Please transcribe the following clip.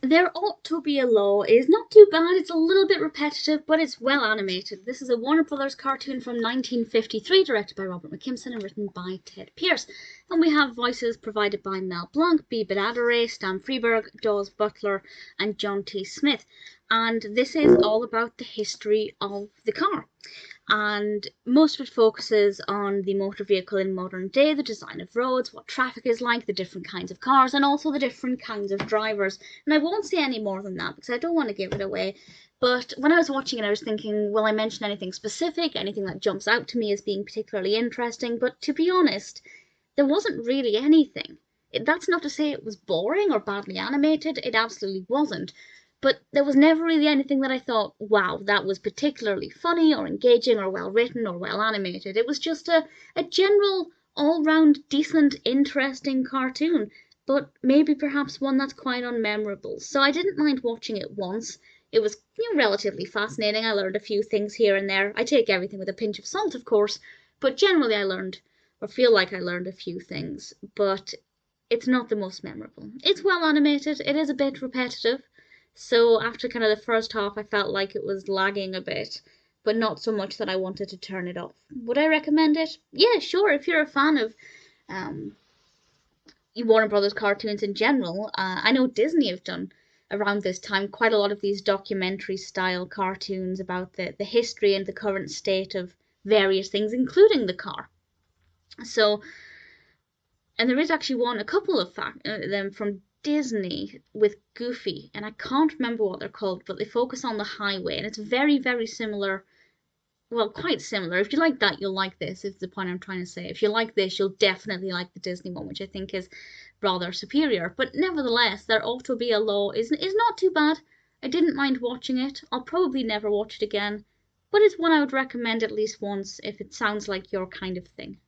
There Ought to Be a Law is not too bad. It's a little bit repetitive, but it's well animated. This is a Warner Brothers cartoon from 1953, directed by Robert McKimson and written by Ted Pierce. And we have voices provided by Mel Blanc, Bea Benaderet, Stan Freberg, Daws Butler, and John T. Smith. And this is all about the history of the car. And most of it focuses on the motor vehicle in modern day, the design of roads, what traffic is like, the different kinds of cars, and also the different kinds of drivers. And I won't say any more than that because I don't want to give it away. But when I was watching it, I was thinking, will I mention anything specific, anything that jumps out to me as being particularly interesting? But to be honest, there wasn't really anything. That's not to say it was boring or badly animated, it absolutely wasn't. But there was never really anything that I thought, wow, that was particularly funny or engaging or well written or well animated. It was just a general, all-round, decent, interesting cartoon, but maybe perhaps one that's quite unmemorable. So I didn't mind watching it once. It was relatively fascinating. I learned a few things here and there. I take everything with a pinch of salt, of course, but generally I learned, or feel like I learned a few things, but it's not the most memorable. It's well animated. It is a bit repetitive. So after kind of the first half, I felt like it was lagging a bit, but not so much that I wanted to turn it off. Would I recommend it? Yeah, sure. If you're a fan of Warner Brothers cartoons in general, I know Disney have done around this time quite a lot of these documentary style cartoons about the history and the current state of various things, including the car. So, and there is actually a couple of them from Disney with Goofy, and I can't remember what they're called, but they focus on the highway, and it's very, very similar. Well, quite similar. If you like that, you'll like this, is the point I'm trying to say. If you like this, you'll definitely like the Disney one, which I think is rather superior. But nevertheless, There Ought to Be a Law is not too bad. I didn't mind watching it. I'll probably never watch it again, but it's one I would recommend at least once if it sounds like your kind of thing.